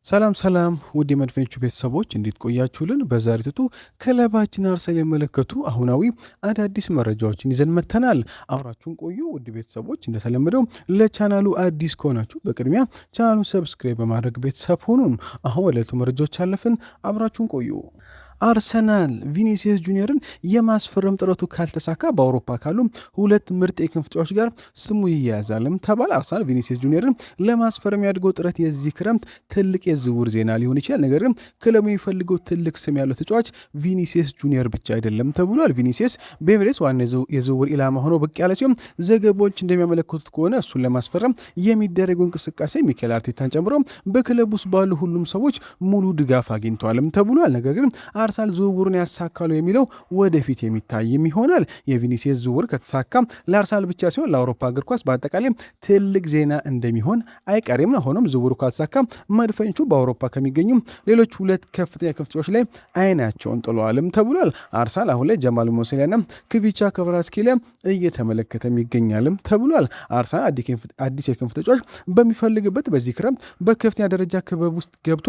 ሰላም ውድ የመድፈኞቹ ቤተሰቦች እንዴት ቆያችሁልን? በዛሬው ዕለት ክለባችን አርሰናል የመለከቱ አሁናዊ አዳዲስ መረጃዎችን ይዘን መጥተናል። አብራችሁን ቆዩ ውድ ቤተሰቦች። እንደተለመደው ለቻናሉ አዲስ ከሆናችሁ በቅድሚያ ቻናሉን ሰብስክራይብ በማድረግ ቤተሰብ ሁኑን። አሁን ወደ ዕለቱ መረጃዎች አለፍን። አብራችሁን ቆዩ። አርሰናል ቪኒሲየስ ጁኒየርን የማስፈረም ጥረቱ ካልተሳካ በአውሮፓ ካሉ ሁለት ምርጥ የክንፍ ተጫዋቾች ጋር ስሙ ይያያዛልም ተባለ። አርሰናል ቪኒሲየስ ጁኒየርን ለማስፈረም ያድርገው ጥረት የዚህ ክረምት ትልቅ የዝውውር ዜና ሊሆን ይችላል። ነገር ግን ክለቡ የሚፈልገው ትልቅ ስም ያለው ተጫዋች ቪኒሲየስ ጁኒየር ብቻ አይደለም ተብሏል። ቪኒሲየስ በኤምሬትስ ዋና የዝውውር ኢላማ ሆኖ ብቅ ያለ ሲሆን ዘገባዎች እንደሚያመለክቱት ከሆነ እሱን ለማስፈረም የሚደረገው እንቅስቃሴ ሚኬል አርቴታን ጨምሮ በክለቡ ውስጥ ባሉ ሁሉም ሰዎች ሙሉ ድጋፍ አግኝተዋልም ተብሏል። ነገር ግን አርሰናል ዝውውሩን ያሳካሉ የሚለው ወደፊት የሚታይም ይሆናል። የቪኒሲየስ ዝውውር ከተሳካ ለአርሰናል ብቻ ሲሆን ለአውሮፓ እግር ኳስ በአጠቃላይ ትልቅ ዜና እንደሚሆን አይቀሬም ነው። ሆኖም ዝውውሩ ካልተሳካ መድፈኞቹ በአውሮፓ ከሚገኙ ሌሎች ሁለት ከፍተኛ ክንፍ ተጫዋቾች ላይ አይናቸውን ጥለዋልም ተብሏል። አርሰናል አሁን ላይ ጀማል ሙሲያና ክቪቻ ክቫራትስኬሊያ እየተመለከተም ይገኛልም ተብሏል። አርሰናል አዲስ የክንፍ ተጫዋች በሚፈልግበት በዚህ ክረምት በከፍተኛ ደረጃ ክበብ ውስጥ ገብቶ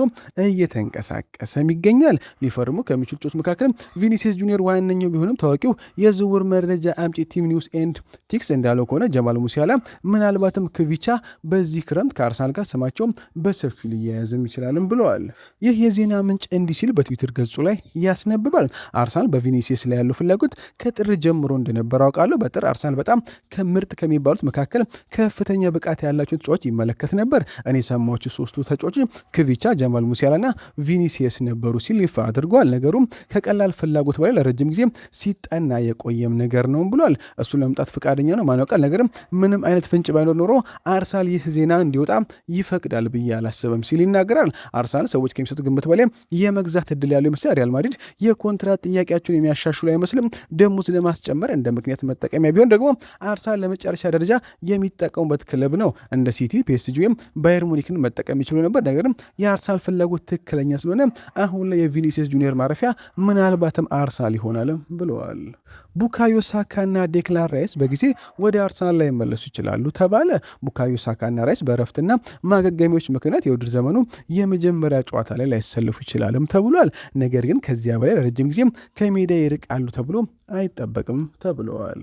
እየተንቀሳቀሰም ይገኛል። ሊፈርሙ ከሚችሉ ተጫዋቾች መካከል ቪኒሲየስ ጁኒየር ዋነኛው ቢሆንም ታዋቂው የዝውውር መረጃ አምጪ ቲም ኒውስ ኤንድ ቲክስ እንዳለው ከሆነ ጀማል ሙሲያላ ምናልባትም ክቪቻ በዚህ ክረምት ከአርሰናል ጋር ስማቸው በሰፊው ሊያያዝም ይችላልም ብለዋል። ይህ የዜና ምንጭ እንዲህ ሲል በትዊተር ገጹ ላይ ያስነብባል። አርሰናል በቪኒሲየስ ላይ ያለው ፍላጎት ከጥር ጀምሮ እንደነበረ አውቃለሁ። በጥር አርሰናል በጣም ከምርጥ ከሚባሉት መካከል ከፍተኛ ብቃት ያላቸው ተጫዋች ይመለከት ነበር። እኔ የሰማኋቸው ሶስቱ ተጫዋች ክቪቻ፣ ጀማል ሙሲያላና ቪኒሲየስ ነበሩ ሲል ይፋ አድርጓል። ነገሩም ከቀላል ፍላጎት በላይ ለረጅም ጊዜ ሲጠና የቆየም ነገር ነው ብሏል። እሱን ለመምጣት ፈቃደኛ ነው ማን ያውቃል። ነገርም ምንም አይነት ፍንጭ ባይኖር ኖሮ አርሰናል ይህ ዜና እንዲወጣ ይፈቅዳል ብዬ አላስብም ሲል ይናገራል። አርሰናል ሰዎች ከሚሰጡ ግምት በላይ የመግዛት እድል ያለው ይመስላል። ሪያል ማድሪድ የኮንትራት ጥያቄያቸውን የሚያሻሽሉ አይመስልም። ደሞዝ ለማስጨመር እንደ ምክንያት መጠቀሚያ ቢሆን ደግሞ አርሰናል ለመጨረሻ ደረጃ የሚጠቀሙበት ክለብ ነው። እንደ ሲቲ፣ ፒኤስጂ ወይም ባየር ሙኒክን መጠቀም ይችሉ ነበር። ነገርም የአርሰናል ፍላጎት ትክክለኛ ስለሆነ አሁን ላይ የቪኒሲየስ ጁኒየር ማረፊያ ምናልባትም አርሰናል ይሆናል ብለዋል። ቡካዮ ሳካና ዴክላን ራይስ በጊዜ ወደ አርሰናል ላይ መለሱ ይችላሉ ተባለ። ቡካዮ ሳካና ራይስ በእረፍትና ማገገሚያዎች ምክንያት የውድድር ዘመኑ የመጀመሪያ ጨዋታ ላይ ላይሰለፉ ይችላልም ተብሏል። ነገር ግን ከዚያ በላይ ለረጅም ጊዜም ከሜዳ ይርቃሉ ተብሎ አይጠበቅም ተብለዋል።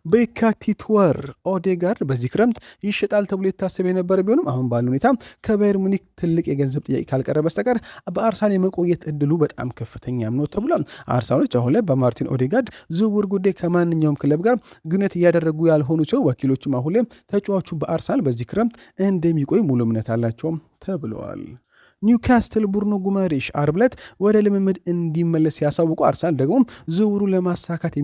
በየካቲት ወር ኦዴጋርድ በዚህ ክረምት ይሸጣል ተብሎ የታሰበ የነበረ ቢሆንም አሁን ባለ ሁኔታ ከባየር ሙኒክ ትልቅ የገንዘብ ጥያቄ ካልቀረ በስተቀር በአርሰናል የመቆየት እድሉ በጣም ከፍተኛም ነው ተብሏል። አርሰናሎች አሁን ላይ በማርቲን ኦዴጋርድ ዝውውር ጉዳይ ከማንኛውም ክለብ ጋር ግንኙነት እያደረጉ ያልሆኑ ሲሆን ወኪሎችም አሁን ላይ ተጫዋቹ በአርሰናል በዚህ ክረምት እንደሚቆይ ሙሉ እምነት አላቸውም ተብለዋል። ኒውካስትል ቡርኖ ጉማሬሽ አርብ ዕለት ወደ ልምምድ እንዲመለስ ያሳውቁ። አርሰናል ደግሞ ዝውውሩ ለማሳካት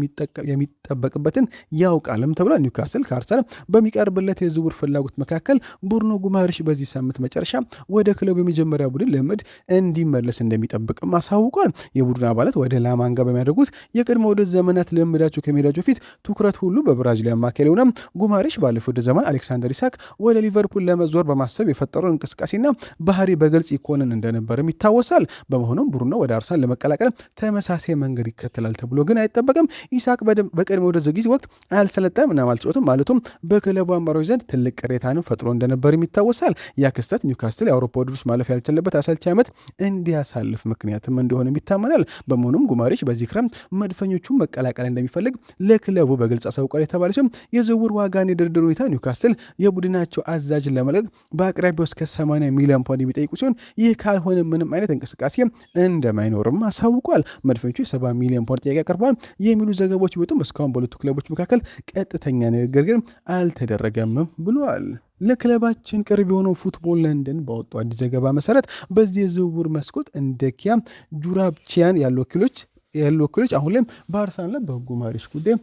የሚጠበቅበትን ያውቃልም ተብሏል። ኒውካስትል ከአርሰናል በሚቀርብለት የዝውውር ፍላጎት መካከል ቡርኖ ጉማሬሽ በዚህ ሳምንት መጨረሻ ወደ ክለቡ የመጀመሪያ ቡድን ልምምድ እንዲመለስ እንደሚጠብቅም አሳውቋል። የቡድን አባላት ወደ ላማንጋ በሚያደርጉት የቅድመ ውድድር ዘመናት ልምምዳቸው ከሜዳቸው ፊት ትኩረት ሁሉ በብራዚል አማካይ ሆነ። ጉማሬሽ ባለፈው ውድድር ዘመን አሌክሳንደር ኢሳክ ወደ ሊቨርፑል ለመዞር በማሰብ የፈጠረውን እንቅስቃሴና ባህሪ በግልጽ ይኮንን እንደነበርም ይታወሳል። በመሆኑም ቡርኖ ወደ አርሰናል ለመቀላቀል ተመሳሳይ መንገድ ይከተላል ተብሎ ግን አይጠበቅም። ኢሳክ በቀድሞ ወደ ዝግጅት ወቅት አልሰለጠንም እና አልተጫወተም ማለቱም በክለቡ አመራሮች ዘንድ ትልቅ ቅሬታንም ፈጥሮ እንደነበርም ይታወሳል። ያ ክስተት ኒውካስትል የአውሮፓ ውድድሮች ማለፍ ያልቻለበት አሰልቺ ዓመት እንዲያሳልፍ ምክንያትም እንደሆነም ይታመናል። በመሆኑም ጉማሬሽ በዚህ ክረምት መድፈኞቹን መቀላቀል እንደሚፈልግ ለክለቡ በግልጽ አሳውቋል የተባለ ሲሆን የዝውውር ዋጋን የድርድር ሁኔታ ኒውካስትል የቡድናቸው አዛዥን ለመልቀቅ በአቅራቢያው እስከ 80 ሚሊዮን ፓውንድ የሚጠይቁ ሲሆን ይህ ካልሆነ ምንም አይነት እንቅስቃሴ እንደማይኖርም አሳውቋል። መድፈኞቹ የ70 ሚሊዮን ፓውንድ ጥያቄ አቅርበዋል የሚሉ ዘገባዎች ቢወጡም እስካሁን በሁለቱ ክለቦች መካከል ቀጥተኛ ንግግር ግን አልተደረገም ብለዋል። ለክለባችን ቅርብ የሆነው ፉትቦል ለንደን ባወጡ አዲስ ዘገባ መሰረት በዚህ የዝውውር መስኮት እንደ ኪያ ጁራብቺያን ያሉ ወኪሎች አሁን ላይ በአርሰናል ላይ በጉማሬሽ ጉዳይ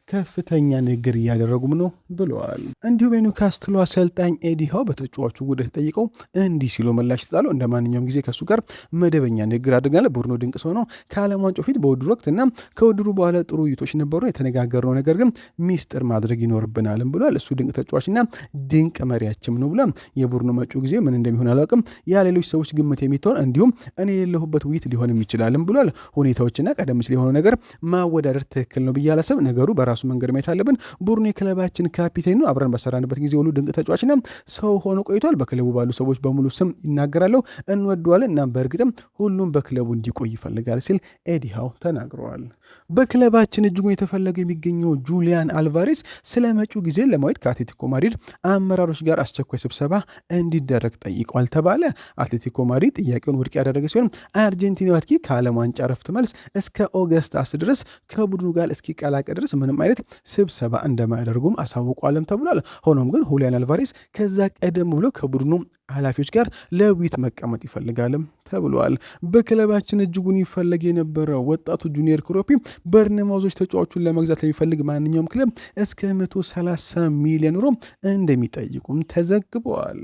ከፍተኛ ንግግር እያደረጉም ነው ብለዋል። እንዲሁም የኒውካስትሉ አሰልጣኝ ኤዲ ሃው በተጫዋቹ ጉዳይ ተጠይቀው እንዲህ ሲሉ ምላሽ ይሰጣሉ። እንደ ማንኛውም ጊዜ ከእሱ ጋር መደበኛ ንግግር አድርገናል። ቡድኑ ድንቅ ሰው ነው። ከዓለም ዋንጫው ፊት በውድድሩ ወቅት እና ከውድድሩ በኋላ ጥሩ ውይይቶች ነበሩ። የተነጋገርነው ነገር ግን ሚስጥር ማድረግ ይኖርብናልም ብሏል። እሱ ድንቅ ተጫዋችና ድንቅ መሪያችም ነው ብሏል። የቡድኑ መጪው ጊዜ ምን እንደሚሆን አላውቅም። ያ ሌሎች ሰዎች ግምት የሚተውን እንዲሁም እኔ የሌለሁበት ውይይት ሊሆንም ይችላልም ብሏል። ሁኔታዎችና ቀደም ሲል የሆነው ነገር ማወዳደር ትክክል ነው ብዬ አላስብም። ነገሩ በራሱ በራሱ መንገድ ማየት አለብን። ቡድኑ የክለባችን ካፒቴን ነው። አብረን በሰራንበት ጊዜ ሁሉ ድንቅ ተጫዋችና ሰው ሆኖ ቆይቷል። በክለቡ ባሉ ሰዎች በሙሉ ስም ይናገራለሁ፣ እንወደዋለን እና በእርግጥም ሁሉም በክለቡ እንዲቆይ ይፈልጋል ሲል ኤዲ ሃው ተናግረዋል። በክለባችን እጅጉን የተፈለገ የሚገኘው ጁሊያን አልቫሬስ ስለ መጪው ጊዜ ለማየት ከአትሌቲኮ ማድሪድ አመራሮች ጋር አስቸኳይ ስብሰባ እንዲደረግ ጠይቋል ተባለ። አትሌቲኮ ማድሪድ ጥያቄውን ውድቅ ያደረገ ሲሆን አርጀንቲናዊ አጥቂ ከዓለም ዋንጫ ረፍት መልስ እስከ ኦገስት 10 ድረስ ከቡድኑ ጋር እስኪቀላቀል ድረስ ምንም አይነት ስብሰባ እንደማያደርጉም አሳውቋልም ተብሏል። ሆኖም ግን ሁሊያን አልቫሬስ ከዛ ቀደም ብሎ ከቡድኑ ኃላፊዎች ጋር ለውይይት መቀመጥ ይፈልጋልም ተብሏል። በክለባችን እጅጉን ይፈለግ የነበረው ወጣቱ ጁኒየር ክሮፒ በርነማውዞች ተጫዋቹን ለመግዛት ለሚፈልግ ማንኛውም ክለብ እስከ 130 ሚሊዮን ዩሮ እንደሚጠይቁም ተዘግበዋል።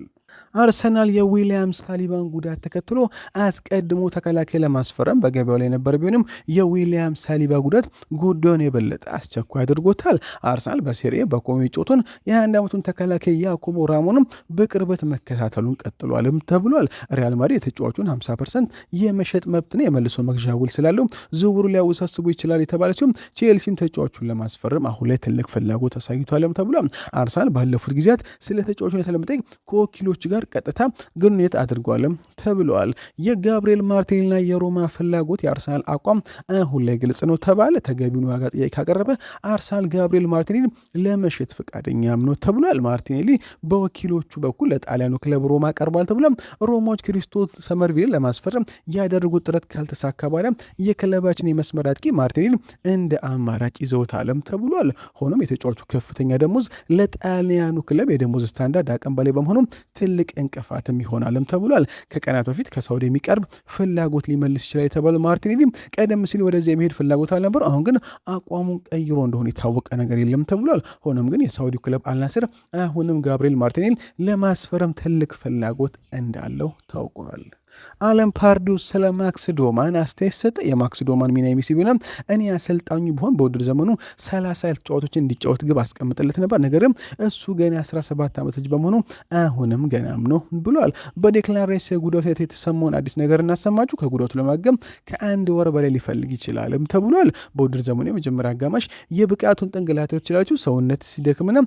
አርሰናል የዊሊያም ሳሊባን ጉዳት ተከትሎ አስቀድሞ ተከላካይ ለማስፈረም በገበያው ላይ ነበር። ቢሆንም የዊሊያም ሳሊባ ጉዳት ጉዳዩን የበለጠ አስቸኳይ አድርጎታል። አርሰናል በሴሪኤ በኮሞ ጮቱን የ21 ዓመቱን ተከላካይ ያኮቦ ራሞንም በቅርበት መከታተሉን ቀጥሏልም ተብሏል። ሪያል ማድሪድ የተጫዋቹን 50% የመሸጥ መብትና የመልሶ መግዣ ውል ስላለው ዝውውሩ ሊያወሳስቡ ይችላል የተባለ ሲሆን ቼልሲም ተጫዋቹን ለማስፈረም አሁን ላይ ትልቅ ፍላጎት አሳይቷልም ተብሏል። አርሰናል ባለፉት ጊዜያት ስለ ተጫዋቹን የተለመጠኝ ከወኪሎች ጋር ቀጥታ ግንኙነት አድርጓልም ተብሏል። የጋብሪኤል ማርቲኔሊና የሮማ ፍላጎት የአርሰናል አቋም አሁን ላይ ግልጽ ነው ተባለ። ተገቢውን ዋጋ ጥያቄ ካቀረበ አርሰናል ጋብሪኤል ማርቲኔሊ ለመሸጥ ፈቃደኛም ነው ተብሏል። ማርቲኔሊ በወኪሎቹ በኩል ለጣሊያኑ ክለብ ሮማ ቀርቧል ተብሏል። ሮማዎች ክሪስቶስ ሰመርቪል ለማስፈረም ያደረጉት ጥረት ካልተሳካ በኋላ የክለባችን የመስመር አጥቂ ማርቲኔሊ እንደ አማራጭ ይዘውታልም ተብሏል። ሆኖም የተጫዋቹ ከፍተኛ ደሞዝ ለጣሊያኑ ክለብ የደሞዝ ስታንዳርድ አቅም በላይ በመሆኑ ትልቅ እንቅፋትም ይሆናልም ተብሏል። ከቀናት በፊት ከሳውዲ የሚቀርብ ፍላጎት ሊመልስ ይችላል የተባለው ማርቲኔሊ ቀደም ሲል ወደዚያ የመሄድ ፍላጎት አልነበረ። አሁን ግን አቋሙን ቀይሮ እንደሆነ የታወቀ ነገር የለም ተብሏል። ሆኖም ግን የሳውዲው ክለብ አልናስር አሁንም ጋብሪኤል ማርቲኔሊ ለማስፈረም ትልቅ ፍላጎት እንዳለው ታውቋል። አለም ፓርዲው ስለ ማክስ ዶማን አስተያየት ሰጠ። የማክስ ዶማን ሚና የሚስ ቢሆንም እኔ አሰልጣኙ ቢሆን በውድድር ዘመኑ 30 ጨዋታዎችን እንዲጫወት ግብ አስቀምጥለት ነበር፣ ነገርም እሱ ገና 17 ዓመት ልጅ በመሆኑ አሁንም ገናም ነው ብሏል። በዴክላን ራይስ ጉዳቱ የተሰማውን አዲስ ነገር እናሰማችሁ። ከጉዳቱ ለማገም ከ1 ወር በላይ ሊፈልግ ይችላልም ተብሏል። በውድድር ዘመኑ የመጀመሪያ አጋማሽ የብቃቱን ጥግ ላታዩ ትችላችሁ። ሰውነት ሲደክምና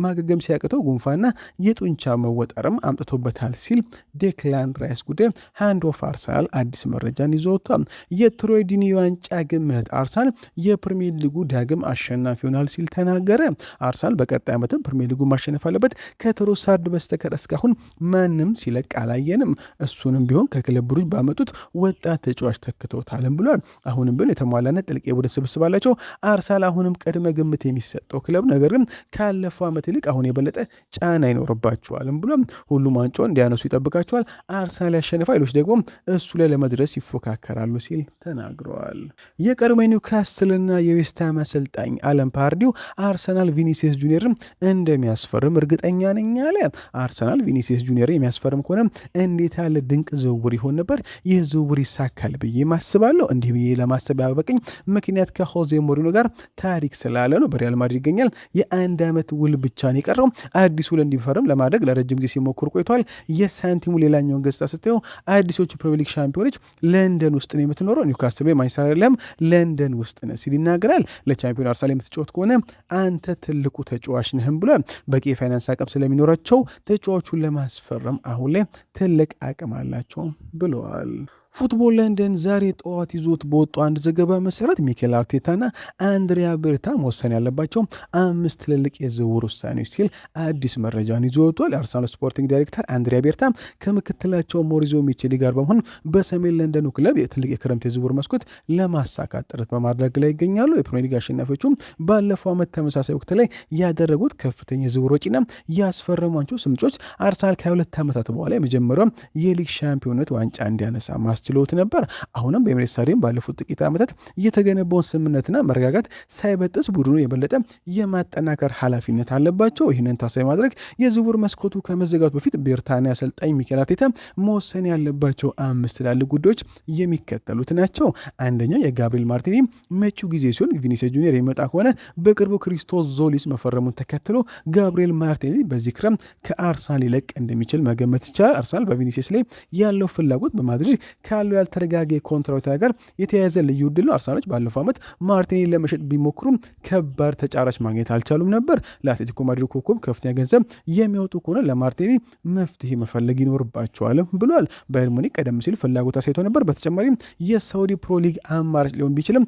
ማገገም ሲያቅተው ጉንፋና የጡንቻ መወጠርም አምጥቶበታል ሲል ዴክላን ራይስ ጉዳይ ሃንድ ኦፍ አርሰናል አዲስ መረጃን ይዞ ወጥቷል። የትሮይ ዲኒ ዋንጫ ግምት አርሰናል የፕሪሚየር ሊጉ ዳግም አሸናፊ ይሆናል ሲል ተናገረ። አርሰናል በቀጣይ ዓመትም ፕሪሚየር ሊጉ ማሸነፍ አለበት፣ ከትሮሳርድ በስተቀር እስካሁን ማንም ሲለቅ አላየንም። እሱንም ቢሆን ከክለብ ብሩጅ ባመጡት ወጣት ተጫዋች ተክተውታልም ብሏል። አሁንም ቢሆን የተሟላና ጥልቅ የቡድን ስብስብ አላቸው። አርሰናል አሁንም ቅድመ ግምት የሚሰጠው ክለብ፣ ነገር ግን ካለፈው ዓመት ይልቅ አሁን የበለጠ ጫና ይኖርባቸዋልም ብሏል። ሁሉም ዋንጫውን እንዲያነሱ ይጠብቃቸዋል። አርሰናል ያሸንፋል፣ ሌሎች ደግሞ እሱ ላይ ለመድረስ ይፎካከራሉ ሲል ተናግረዋል። የቀድሞ ኒውካስትልና የዌስትሃም አሰልጣኝ አለም ፓርዲው አርሰናል ቪኒሲየስ ጁኒየርን እንደሚያስፈርም እርግጠኛ ነኝ አለ። አርሰናል ቪኒሲየስ ጁኒየር የሚያስፈርም ከሆነ እንዴት ያለ ድንቅ ዝውውር ይሆን ነበር። ይህ ዝውውር ይሳካል ብዬ ማስባለሁ። እንዲህ ብዬ ለማሰብ ያበቀኝ ምክንያት ከሆዜ ሞሪኖ ጋር ታሪክ ስላለ ነው። በሪያል ማድሪድ ይገኛል። የ1 ዓመት ውል ብቻ ነው የቀረው። አዲስ ውል እንዲፈርም ለማድረግ ለረጅም ጊዜ ሲሞክር ቆይቷል። የሳንቲሙ ሌላኛውን ገጽታ ስታየው አዲሶቹ ፕሪሚየር ሊግ ሻምፒዮኖች ለንደን ውስጥ ነው የምትኖረው፣ ኒውካስትል ወይ ማንቸስተር አይደለም ለንደን ውስጥ ነው ሲል ይናገራል። ለቻምፒዮን አርሰናል የምትጫወት ከሆነ አንተ ትልቁ ተጫዋች ነህም ብሏል። በቂ የፋይናንስ አቅም ስለሚኖራቸው ተጫዋቹን ለማስፈረም አሁን ላይ ትልቅ አቅም አላቸው ብለዋል። ፉትቦል ለንደን ዛሬ ጠዋት ይዞት በወጡ አንድ ዘገባ መሰረት ሚኬል አርቴታና አንድሪያ ቤርታ መወሰን ያለባቸው 5 ትልልቅ የዝውውር ውሳኔዎች ሲል አዲስ መረጃን ይዞ ወጥቷል። የአርሰናል ስፖርቲንግ ዳይሬክተር አንድሪያ ቤርታ ከምክትላቸው ሞሪዚዮ ሚቼሊ ጋር በመሆን በሰሜን ለንደኑ ክለብ ትልቅ የክረምት የዝውውር መስኮት ለማሳካት ጥረት በማድረግ ላይ ይገኛሉ። የፕሪሚየር ሊግ አሸናፊዎቹም ባለፈው ዓመት ተመሳሳይ ወቅት ላይ ያደረጉት ከፍተኛ የዝውውር ወጪና ያስፈረሟቸው ስምጮች አርሰናል ከ2 ዓመታት በኋላ የመጀመሪያው የሊግ ሻምፒዮንነት ዋንጫ እንዲያነሳ ችሎት ነበር። አሁንም በኤምሬትስ ስታዲየም ባለፉት ጥቂት ዓመታት እየተገነባውን ስምምነትና መረጋጋት ሳይበጥስ ቡድኑ የበለጠ የማጠናከር ኃላፊነት አለባቸው። ይህንን ታሳቢ ማድረግ የዝውውር መስኮቱ ከመዘጋቱ በፊት ቤርታና አሰልጣኝ ሚኬል አርቴታ መወሰን ያለባቸው 5 ትላልቅ ጉዳዮች የሚከተሉት ናቸው። አንደኛው የጋብሪኤል ማርቲኔሊ መጪው ጊዜ ሲሆን ቪኒሲየስ ጁኒየር የሚመጣ ከሆነ በቅርቡ ክሪስቶስ ዞሊስ መፈረሙን ተከትሎ ጋብሪኤል ማርቲኔሊ በዚህ ክረምት ከአርሰናል ሊለቅ እንደሚችል መገመት ይቻላል። አርሰናል በቪኒሲየስ ላይ ያለው ፍላጎት በማድሪድ ካለው ያልተረጋገ ኮንትራት ጋር የተያያዘ ልዩ ዕድል ነው። አርሰናሎች ባለፈው ዓመት ማርቲኔሊ ለመሸጥ ቢሞክሩም ከባድ ተጫራች ማግኘት አልቻሉም ነበር። ለአትሌቲኮ ማድሪድ ኮከብ ከፍተኛ ገንዘብ የሚያወጡ ከሆነ ለማርቲኔሊ መፍትሄ መፈለግ ይኖርባቸዋል ብሏል። ባየር ሙኒክ ቀደም ሲል ፍላጎት አሳይቶ ነበር። በተጨማሪም የሳውዲ ፕሮ ሊግ አማራጭ ሊሆን ቢችልም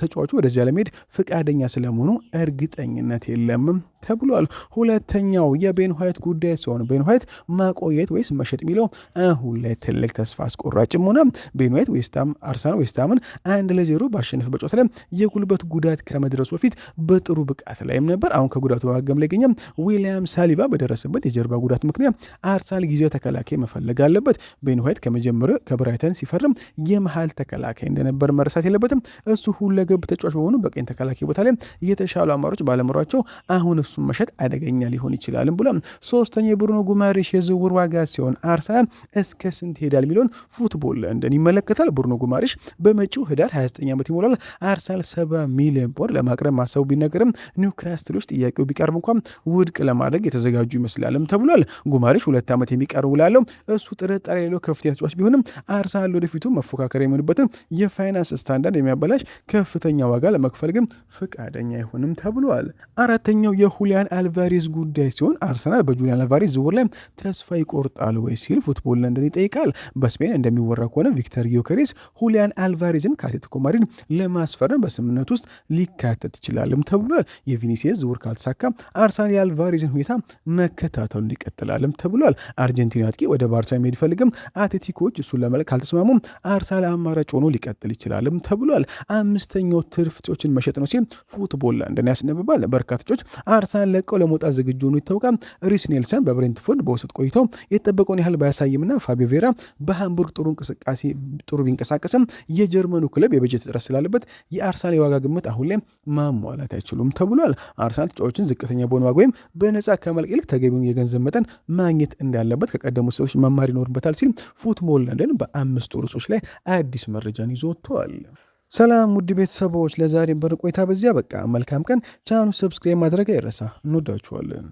ተጫዋቹ ወደዚያ ለመሄድ ፈቃደኛ ስለመሆኑ እርግጠኝነት የለም ተብሏል። ሁለተኛው የቤን ዋይት ጉዳይ ሲሆን ቤን ዋይት ማቆየት ወይስ መሸጥ የሚለው አሁን ላይ ትልቅ ተስፋ አስቆራጭም ሆነ። ቤን ዋይት አርሰናል ዌስትሃምን 1-0 ባሸነፈበት ጨዋታ ላይ የጉልበት ጉዳት ከመድረሱ በፊት በጥሩ ብቃት ላይም ነበር። አሁን ከጉዳቱ በማገገም ላይ ይገኛል። ዊሊያም ሳሊባ በደረሰበት የጀርባ ጉዳት ምክንያት አርሰናል ጊዜው ተከላካይ መፈለግ አለበት። ቤን ዋይት ከመጀመሪያው ከብራይተን ሲፈርም የመሃል ተከላካይ እንደነበር መረሳት የለበትም። እሱ ሁለገብ ተጫዋች በሆኑ በቀኝ ተከላካይ ቦታ ላይ የተሻሉ አማራጮች ባለመኖራቸው አሁን እሱን መሸጥ አደገኛ ሊሆን ይችላልም ብሏል። ሶስተኛ የብሩኖ ጉማሬሽ የዝውውር ዋጋ ሲሆን አርሰናል እስከ ስንት ይሄዳል የሚለውን ፉትቦል ለንደን ይመለከታል። ብሩኖ ጉማሬሽ በመጪው ህዳር 29 ዓመት ይሞላል። አርሰናል 70 ሚሊዮን ፖንድ ለማቅረብ ማሰቡ ቢነገርም ኒውካስትሎች ጥያቄው ቢቀርብ እንኳን ውድቅ ለማድረግ የተዘጋጁ ይመስላልም ተብሏል። ጉማሬሽ 2 ዓመት የሚቀርቡ ላለው እሱ ጥርጣሬ የሌለው ከፍተኛ ተጫዋች ቢሆንም አርሰናል ወደፊቱ መፎካከር የሚሆንበትን የፋይናንስ ስታንዳርድ የሚያበላሽ ከፍተኛ ዋጋ ለመክፈል ግን ፈቃደኛ አይሆንም ተብሏል። አራተኛው የሁሊያን አልቫሬዝ ጉዳይ ሲሆን አርሰናል በጁሊያን አልቫሬዝ ዝውውር ላይ ተስፋ ይቆርጣል ወይ ሲል ፉትቦል ለንደን ይጠይቃል። በስፔን እንደሚወራ ከሆነ ቪክተር ጊዮከሬስ ሁሊያን አልቫሬዝን ከአትሌቲኮ ማድሪድ ለማስፈረም በስምምነት ውስጥ ሊካተት ይችላልም ተብሏል። የቪኒሲየስ ዝውውር ካልተሳካ አርሰናል የአልቫሬዝን ሁኔታ መከታተሉን ይቀጥላልም ተብሏል። አርጀንቲና አጥቂ ወደ ባርሳ መሄድ ይፈልግም። አትሌቲኮች እሱን ለመለቅ ካልተስማሙም አርሰናል አማራጭ ሆኖ ሊቀጥል ይችላልም ተብሏል። አምስተኛው ትርፍ ተጫዋቾችን መሸጥ ነው ሲል ፉትቦል ለንደን ያስነብባል። በርካቶች አርሰናል ለቀው ለመውጣት ዝግጁ ሆኑ ይታወቃል። ሪስ ኔልሰን በብሬንትፎርድ በውሰት ቆይተው የተጠበቀውን ያህል ባያሳይምና ፋቢዮ ቬራ በሃምቡርግ ጥሩ ቢንቀሳቀስም የጀርመኑ ክለብ የበጀት እጥረት ስላለበት የአርሰናል የዋጋ ግምት አሁን ላይ ማሟላት አይችሉም ተብሏል። አርሰናል ተጫዋቾችን ዝቅተኛ በሆነ ዋጋ ወይም በነፃ ከመልቀቅ ይልቅ ተገቢውን የገንዘብ መጠን ማግኘት እንዳለበት ከቀደሙ ሰዎች መማር ይኖርበታል ሲል ፉትቦል ለንደን በ5 ርዕሶች ላይ አዲስ መረጃን ይዞ ወጥቷል። ሰላም ውድ ቤተሰቦች፣ ለዛሬ በርን ቆይታ በዚያ በቃ። መልካም ቀን። ቻናሉ ሰብስክራይብ ማድረግ አይረሳ። እንወዳችኋለን።